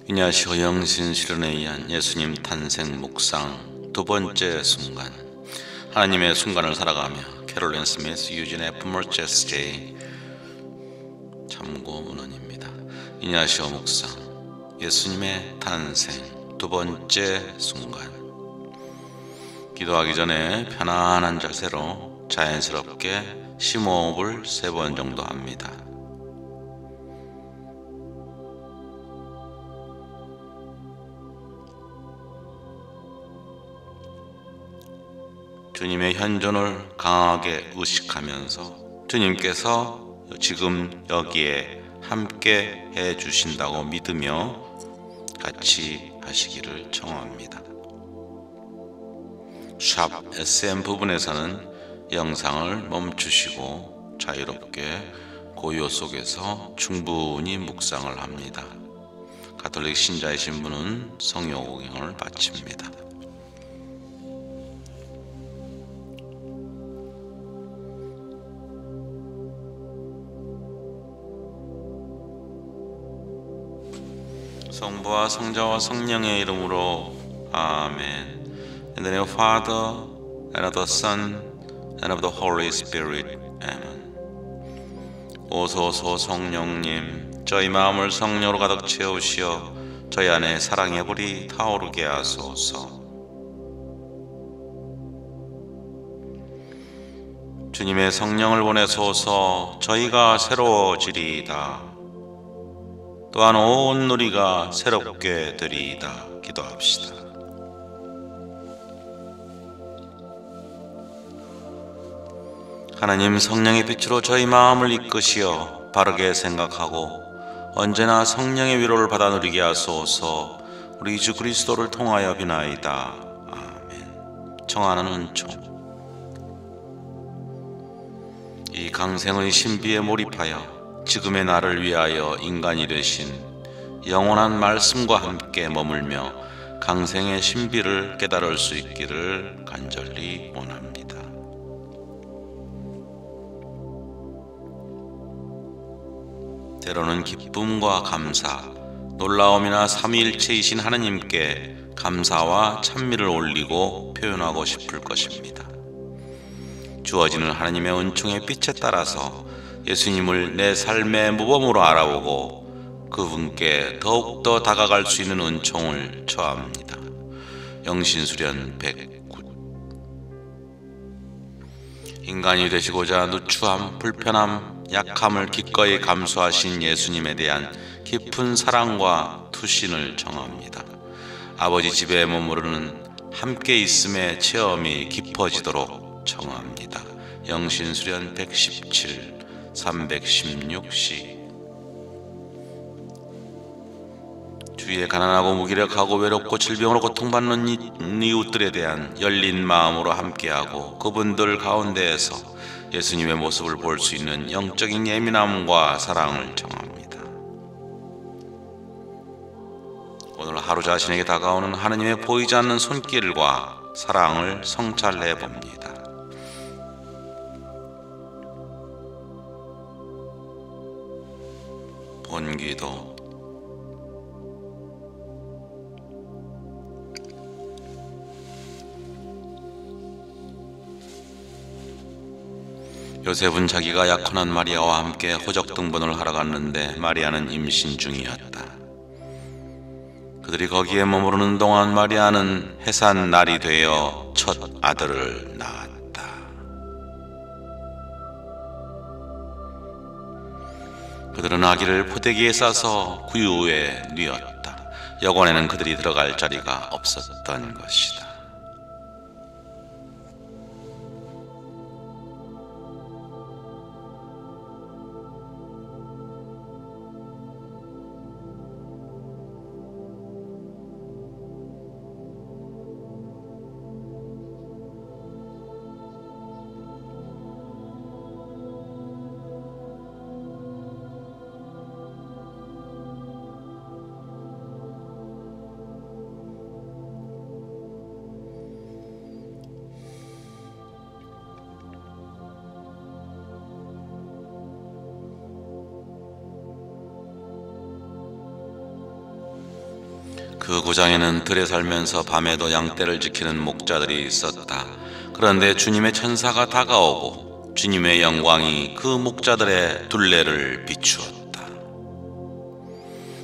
이냐시오 영신 실현에 의한 예수님 탄생 묵상 두 번째 순간. 하나님의 순간을 살아가며 캐롤린 스미스, 유진 F. 머체스 J. 참고 문헌입니다. 이냐시오 묵상 예수님의 탄생 두 번째 순간. 기도하기 전에 편안한 자세로 자연스럽게 심호흡을 3번 정도 합니다. 주님의 현존을 강하게 의식하면서 주님께서 지금 여기에 함께 해주신다고 믿으며 같이 하시기를 청합니다. 샵 SM 부분에서는 영상을 멈추시고 자유롭게 고요 속에서 충분히 묵상을 합니다. 가톨릭 신자이신 분은 성요구경을 마칩니다. 성부와 성자와 성령의 이름으로 아멘. In the name of Father, and of the Son, and of the Holy Spirit. 아멘. 오소서 성령님, 저희 마음을 성령으로 가득 채우시어 저희 안에 사랑의 불이 타오르게 하소서. 주님의 성령을 보내소서. 저희가 새로워지리이다. 또한 온 누리가 새롭게 되리이다. 기도합시다. 하나님, 성령의 빛으로 저희 마음을 이끄시어 바르게 생각하고 언제나 성령의 위로를 받아 누리게 하소서. 우리 주 그리스도를 통하여 비나이다. 아멘. 청하는 은총. 이 강생의 신비에 몰입하여 지금의 나를 위하여 인간이 되신 영원한 말씀과 함께 머물며 강생의 신비를 깨달을 수 있기를 간절히 원합니다. 때로는 기쁨과 감사, 놀라움이나 삼위일체이신 하나님께 감사와 찬미를 올리고 표현하고 싶을 것입니다. 주어지는 하나님의 은총의 빛에 따라서 예수님을 내 삶의 모범으로 알아보고 그분께 더욱더 다가갈 수 있는 은총을 처합니다. 영신수련 109. 인간이 되시고자 누추함, 불편함, 약함을 기꺼이 감수하신 예수님에 대한 깊은 사랑과 투신을 청합니다. 아버지 집에 머무르는 함께 있음의 체험이 깊어지도록 청합니다. 영신수련 117 316시. 주위에 가난하고 무기력하고 외롭고 질병으로 고통받는 이웃들에 대한 열린 마음으로 함께하고 그분들 가운데에서 예수님의 모습을 볼 수 있는 영적인 예민함과 사랑을 청합니다. 오늘 하루 자신에게 다가오는 하나님의 보이지 않는 손길과 사랑을 성찰해 봅니다. 본기도. 요셉은 자기가 약혼한 마리아와 함께 호적 등본을 하러 갔는데 마리아는 임신 중이었다. 그들이 거기에 머무르는 동안 마리아는 해산 날이 되어 첫 아들을 낳았다. 그들은 아기를 포대기에 싸서 구유에 뉘었다. 여관에는 그들이 들어갈 자리가 없었던 것이다. 그 고장에는 들에 살면서 밤에도 양떼를 지키는 목자들이 있었다. 그런데 주님의 천사가 다가오고 주님의 영광이 그 목자들의 둘레를 비추었다.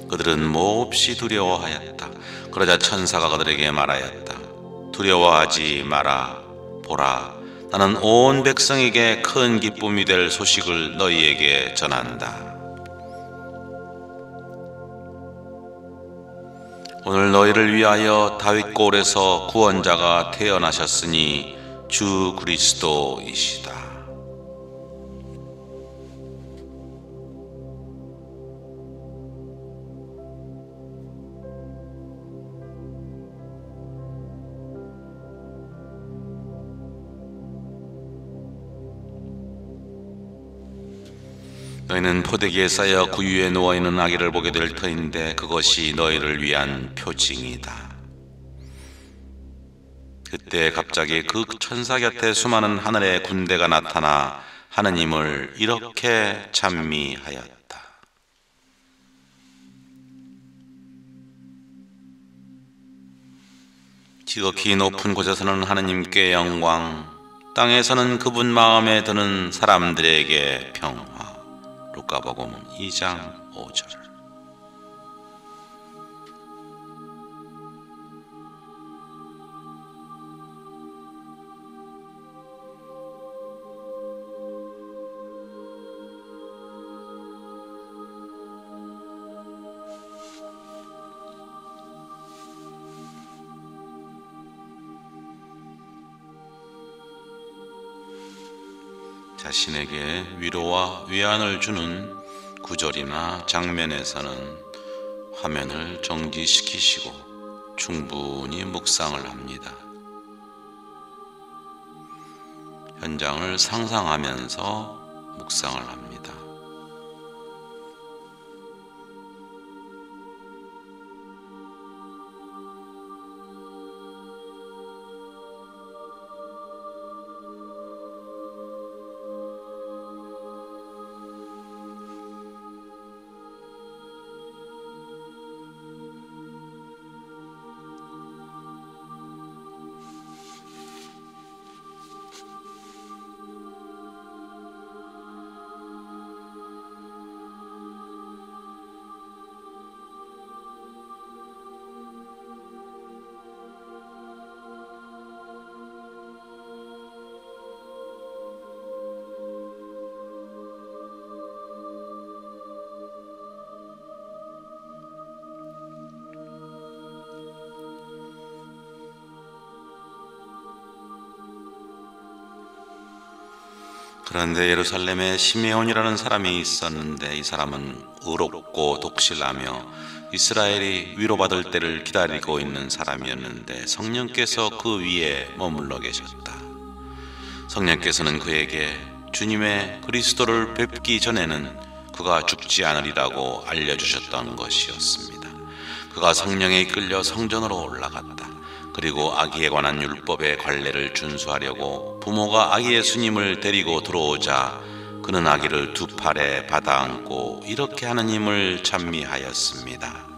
그들은 몹시 두려워하였다. 그러자 천사가 그들에게 말하였다. 두려워하지 마라. 보라, 나는 온 백성에게 큰 기쁨이 될 소식을 너희에게 전한다. 오늘 너희를 위하여 다윗 꼴에서 구원자가 태어나셨으니 주 그리스도이시다. 너희는 포대기에 쌓여 구유에 누워있는 아기를 보게 될 터인데 그것이 너희를 위한 표징이다. 그때 갑자기 그 천사 곁에 수많은 하늘의 군대가 나타나 하느님을 이렇게 찬미하였다. 지극히 높은 곳에서는 하느님께 영광, 땅에서는 그분 마음에 드는 사람들에게 평화. 루카복음 2장 5절. 자신에게 위로와 위안을 주는 구절이나 장면에서는 화면을 정지시키시고 충분히 묵상을 합니다. 현장을 상상하면서 묵상을 합니다. 그런데 예루살렘에 시메온이라는 사람이 있었는데 이 사람은 의롭고 독실하며 이스라엘이 위로받을 때를 기다리고 있는 사람이었는데 성령께서 그 위에 머물러 계셨다. 성령께서는 그에게 주님의 그리스도를 뵙기 전에는 그가 죽지 않으리라고 알려주셨던 것이었습니다. 그가 성령에 이끌려 성전으로 올라갔다. 그리고 아기에 관한 율법의 관례를 준수하려고 부모가 아기 예수님을 데리고 들어오자 그는 아기를 두 팔에 받아 안고 이렇게 하느님을 찬미하였습니다.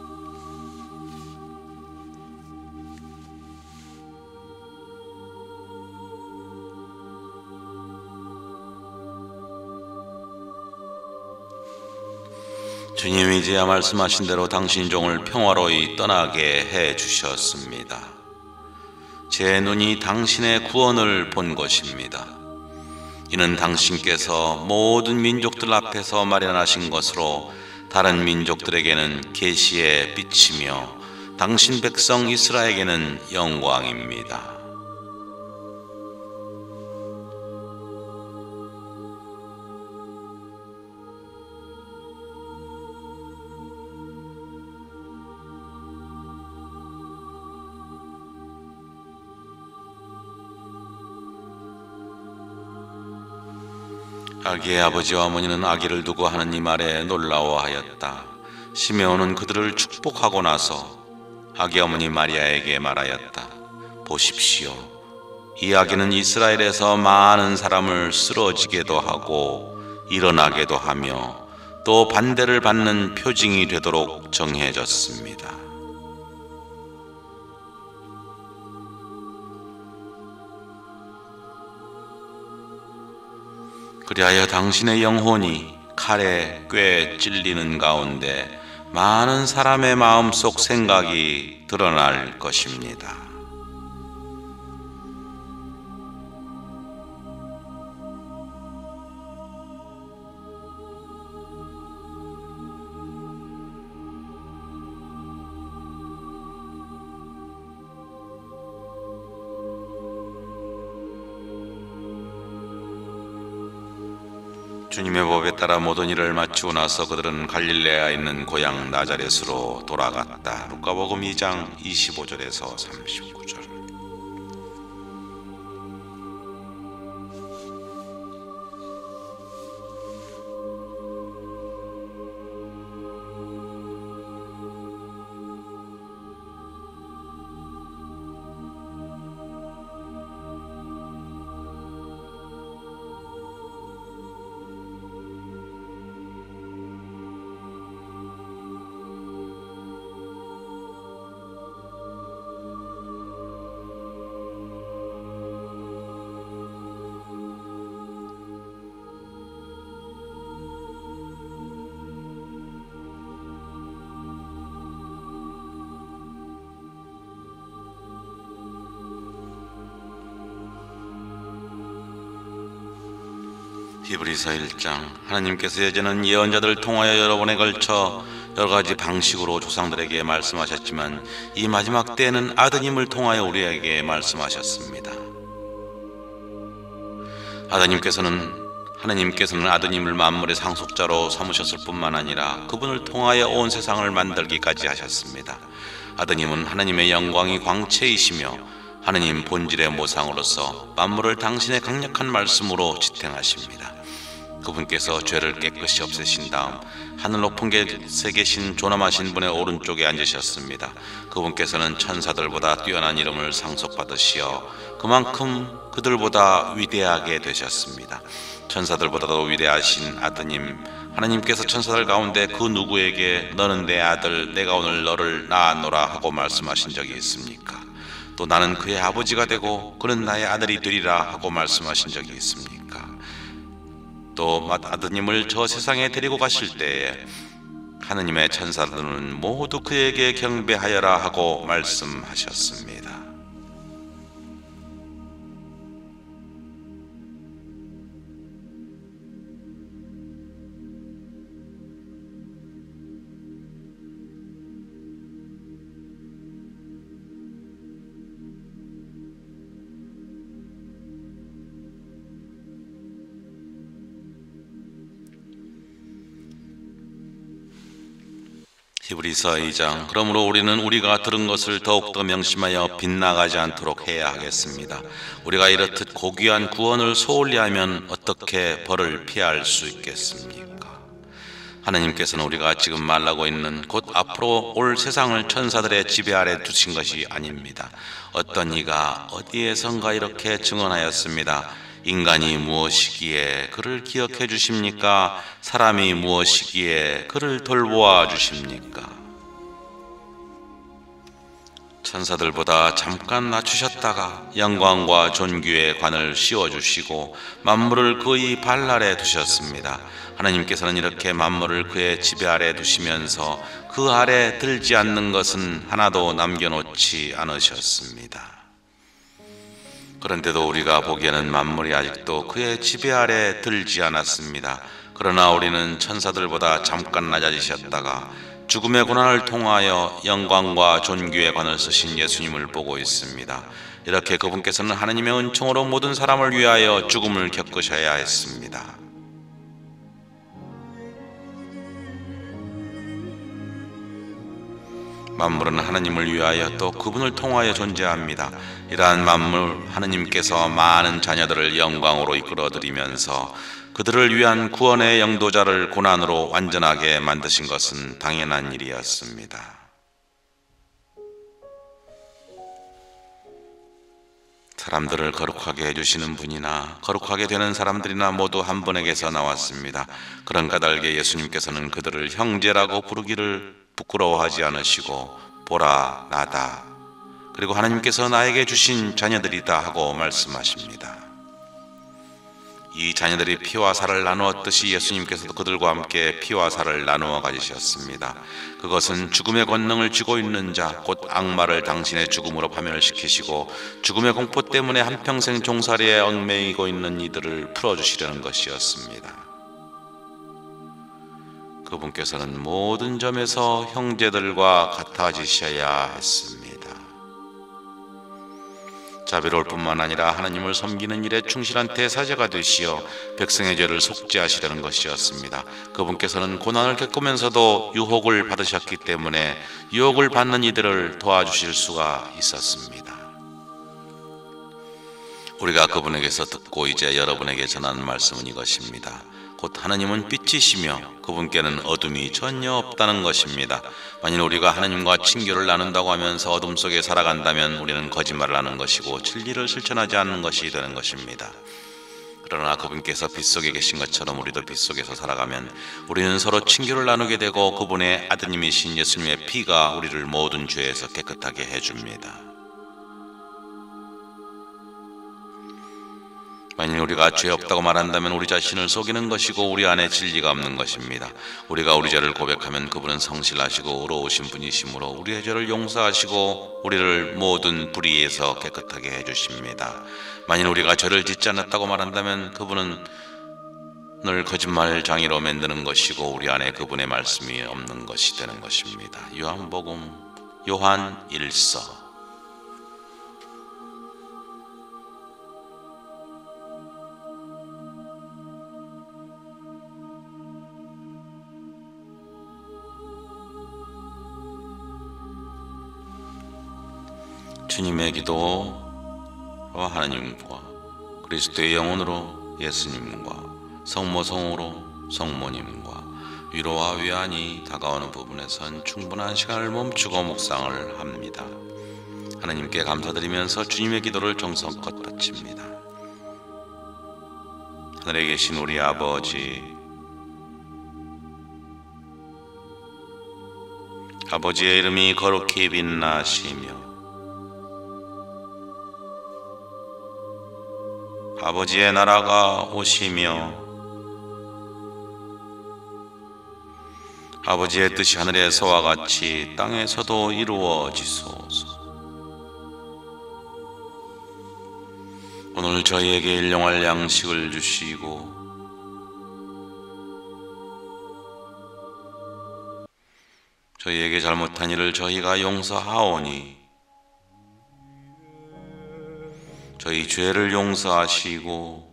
주님이 이제야 말씀하신 대로 당신 종을 평화로이 떠나게 해 주셨습니다. 제 눈이 당신의 구원을 본 것입니다. 이는 당신께서 모든 민족들 앞에서 마련하신 것으로 다른 민족들에게는 계시의 빛이며 당신 백성 이스라엘에게는 영광입니다. 아기의 아버지와 어머니는 아기를 두고 하느님 아래 놀라워하였다. 시메온은 그들을 축복하고 나서 아기 어머니 마리아에게 말하였다. 보십시오. 이 아기는 이스라엘에서 많은 사람을 쓰러지게도 하고 일어나게도 하며 또 반대를 받는 표징이 되도록 정해졌습니다. 그리하여 당신의 영혼이 칼에 꽤 찔리는 가운데 많은 사람의 마음속 생각이 드러날 것입니다. 주님의 법에 따라 모든 일을 마치고 나서 그들은 갈릴레아에 있는 고향 나자렛으로 돌아갔다. 루카복음 2장 25절에서 39절. 히브리서 1장. 하나님께서 예전은 예언자들을 통하여 여러 번에 걸쳐 여러 가지 방식으로 조상들에게 말씀하셨지만 이 마지막 때에는 아드님을 통하여 우리에게 말씀하셨습니다. 하나님께서는 아드님을 만물의 상속자로 삼으셨을 뿐만 아니라 그분을 통하여 온 세상을 만들기까지 하셨습니다. 아드님은 하나님의 영광이 광채이시며 하느님 본질의 모상으로서 만물을 당신의 강력한 말씀으로 지탱하십니다. 그분께서 죄를 깨끗이 없애신 다음 하늘 높은 곳에 계신 존엄하신 분의 오른쪽에 앉으셨습니다. 그분께서는 천사들보다 뛰어난 이름을 상속받으시어 그만큼 그들보다 위대하게 되셨습니다. 천사들보다도 위대하신 아드님 하나님께서 천사들 가운데 그 누구에게 너는 내 아들 내가 오늘 너를 낳았노라 하고 말씀하신 적이 있습니까? 또 나는 그의 아버지가 되고 그는 나의 아들이 되리라 하고 말씀하신 적이 있습니까? 또 아드님을 저 세상에 데리고 가실 때에 하느님의 천사들은 모두 그에게 경배하여라 하고 말씀하셨습니다. 히브리서 2장. 그러므로 우리는 우리가 들은 것을 더욱더 명심하여 빗나가지 않도록 해야 하겠습니다. 우리가 이렇듯 고귀한 구원을 소홀히 하면 어떻게 벌을 피할 수 있겠습니까? 하나님께서는 우리가 지금 말하고 있는 곧 앞으로 올 세상을 천사들의 지배 아래 두신 것이 아닙니다. 어떤 이가 어디에선가 이렇게 증언하였습니다. 인간이 무엇이기에 그를 기억해 주십니까? 사람이 무엇이기에 그를 돌보아 주십니까? 천사들보다 잠깐 낮추셨다가 영광과 존귀의 관을 씌워주시고 만물을 그의 발 아래 두셨습니다. 하나님께서는 이렇게 만물을 그의 지배 아래 두시면서 그 아래 들지 않는 것은 하나도 남겨놓지 않으셨습니다. 그런데도 우리가 보기에는 만물이 아직도 그의 지배 아래 들지 않았습니다. 그러나 우리는 천사들보다 잠깐 낮아지셨다가 죽음의 고난을 통하여 영광과 존귀의 관을 쓰신 예수님을 보고 있습니다. 이렇게 그분께서는 하나님의 은총으로 모든 사람을 위하여 죽음을 겪으셔야 했습니다. 만물은 하나님을 위하여 또 그분을 통하여 존재합니다. 이러한 만물 하나님께서 많은 자녀들을 영광으로 이끌어들이면서 그들을 위한 구원의 영도자를 고난으로 완전하게 만드신 것은 당연한 일이었습니다. 사람들을 거룩하게 해주시는 분이나 거룩하게 되는 사람들이나 모두 한 분에게서 나왔습니다. 그런 까닭에 예수님께서는 그들을 형제라고 부르기를 부끄러워하지 않으시고 보라 나다 그리고 하나님께서 나에게 주신 자녀들이다 하고 말씀하십니다. 이 자녀들이 피와 살을 나누었듯이 예수님께서도 그들과 함께 피와 살을 나누어 가지셨습니다. 그것은 죽음의 권능을 쥐고 있는 자, 곧 악마를 당신의 죽음으로 파멸시키시고 죽음의 공포 때문에 한평생 종살이에 얽매이고 있는 이들을 풀어주시려는 것이었습니다. 그분께서는 모든 점에서 형제들과 같아지셔야 했습니다. 자비로울 뿐만 아니라 하나님을 섬기는 일에 충실한 대사제가 되시어 백성의 죄를 속죄하시려는 것이었습니다. 그분께서는 고난을 겪으면서도 유혹을 받으셨기 때문에 유혹을 받는 이들을 도와주실 수가 있었습니다. 우리가 그분에게서 듣고 이제 여러분에게 전하는 말씀은 이것입니다. 곧 하나님은 빛이시며 그분께는 어둠이 전혀 없다는 것입니다. 만일 우리가 하나님과 친교를 나눈다고 하면서 어둠 속에 살아간다면 우리는 거짓말을 하는 것이고 진리를 실천하지 않는 것이 되는 것입니다. 그러나 그분께서 빛 속에 계신 것처럼 우리도 빛 속에서 살아가면 우리는 서로 친교를 나누게 되고 그분의 아드님이신 예수님의 피가 우리를 모든 죄에서 깨끗하게 해줍니다. 만일 우리가 죄 없다고 말한다면 우리 자신을 속이는 것이고 우리 안에 진리가 없는 것입니다. 우리가 우리 죄를 고백하면 그분은 성실하시고 의로우신 분이시므로 우리의 죄를 용서하시고 우리를 모든 불의에서 깨끗하게 해주십니다. 만일 우리가 죄를 짓지 않았다고 말한다면 그분은 늘 거짓말장이로 만드는 것이고 우리 안에 그분의 말씀이 없는 것이 되는 것입니다. 요한복음 요한 1서. 주님의 기도와 하나님과 그리스도의 영혼으로 예수님과 성모성으로 성모님과 위로와 위안이 다가오는 부분에선 충분한 시간을 멈추고 묵상을 합니다. 하나님께 감사드리면서 주님의 기도를 정성껏 바칩니다. 하늘에 계신 우리 아버지, 아버지의 이름이 거룩히 빛나시며 아버지의 나라가 오시며 아버지의 뜻이 하늘에서와 같이 땅에서도 이루어지소서. 오늘 저희에게 일용할 양식을 주시고 저희에게 잘못한 일을 저희가 용서하오니 저희 죄를 용서하시고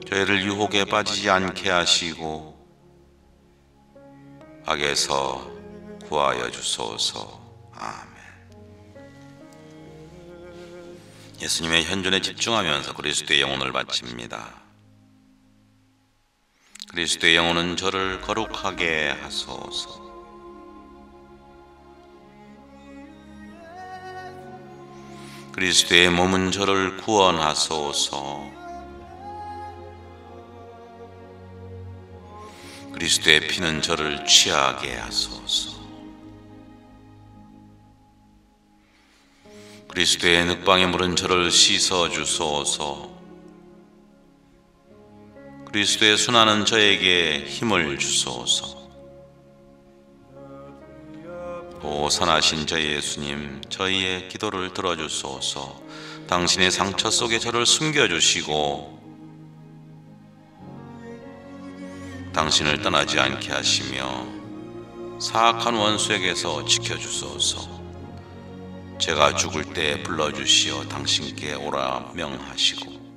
저희를 유혹에 빠지지 않게 하시고 악에서 구하여 주소서. 아멘. 예수님의 현존에 집중하면서 그리스도의 영혼을 바칩니다. 그리스도의 영혼은 저를 거룩하게 하소서. 그리스도의 몸은 저를 구원하소서. 그리스도의 피는 저를 취하게 하소서. 그리스도의 늑방의 물은 저를 씻어 주소서. 그리스도의 순환은 저에게 힘을 주소서. 오 선하신 저희 예수님, 저희의 기도를 들어주소서. 당신의 상처 속에 저를 숨겨주시고 당신을 떠나지 않게 하시며 사악한 원수에게서 지켜주소서. 제가 죽을 때 불러주시어 당신께 오라 명하시고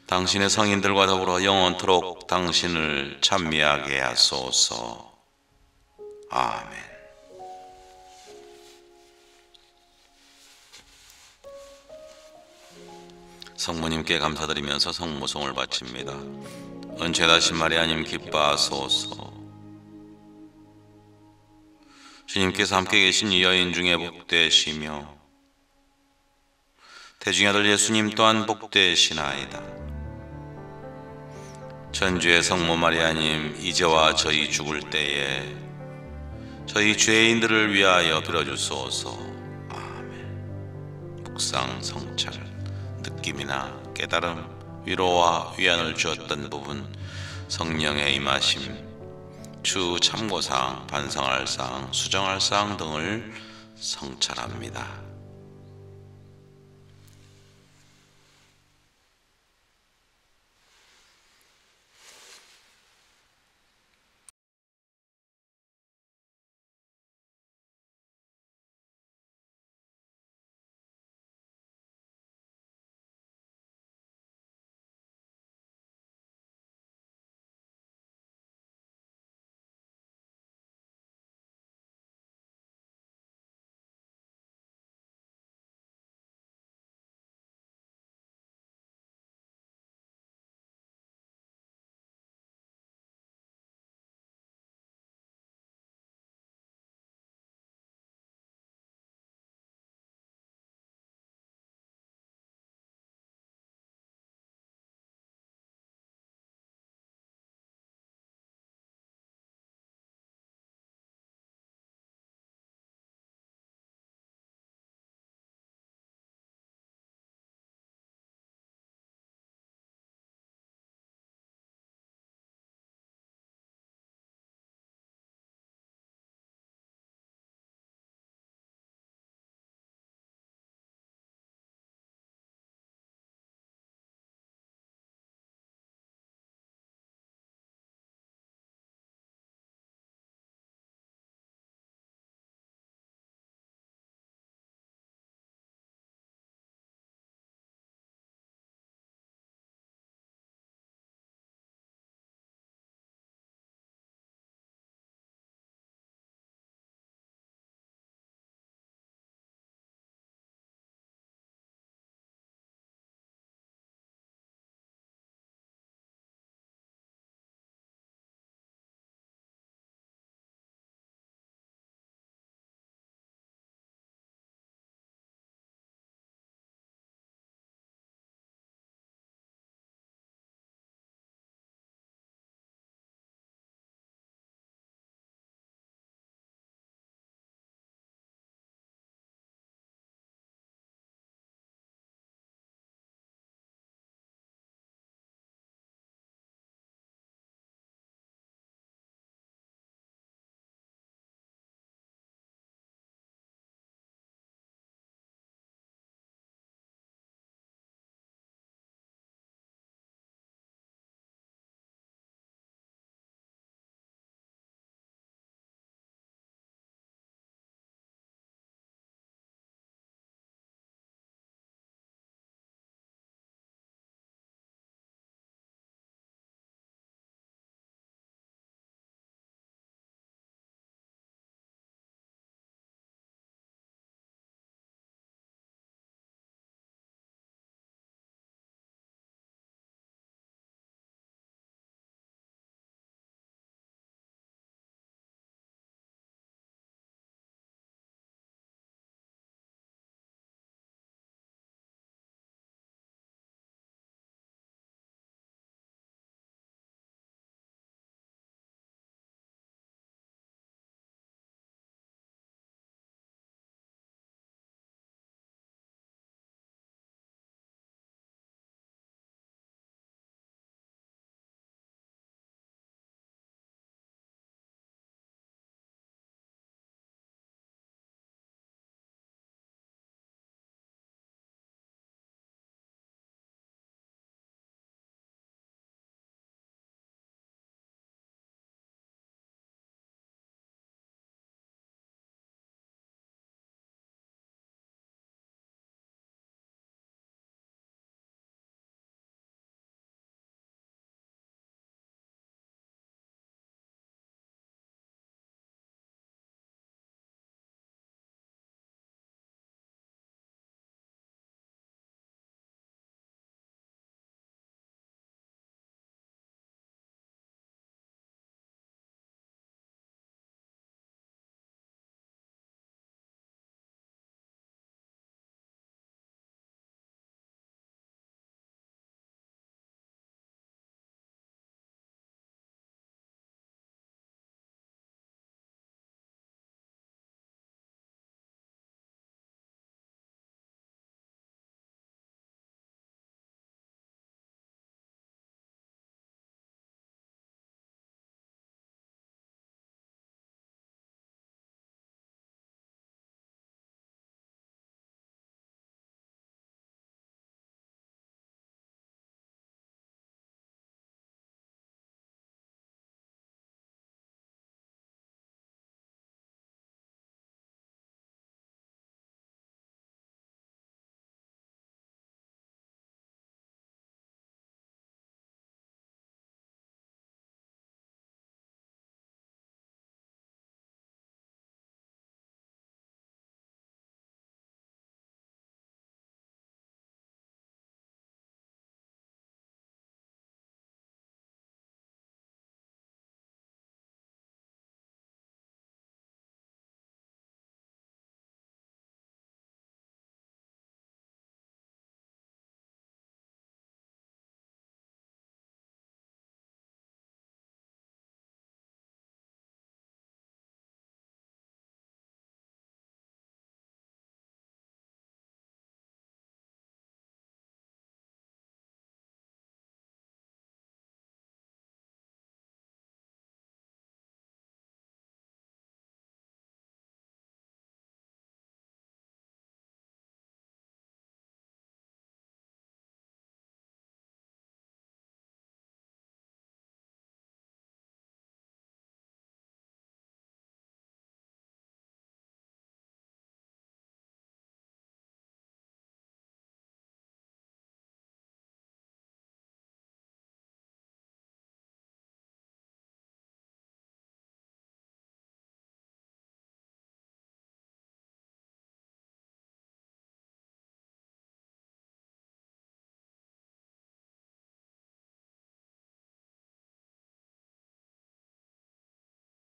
당신의 성인들과 더불어 영원토록 당신을 찬미하게 하소서. 아멘. 성모님께 감사드리면서 성모송을 바칩니다. 은총다신 마리아님 기뻐하소서. 주님께서 함께 계신 이 여인 중에 복되시며 태중의 아들 예수님 또한 복되시나이다. 천주의 성모 마리아님, 이제와 저희 죽을 때에 저희 죄인들을 위하여 빌어주소서. 아멘. 묵상 성찰. 느낌이나 깨달음, 위로와 위안을 주었던 부분, 성령의 임하심, 주 참고사항, 반성할 사항, 수정할 사항 등을 성찰합니다.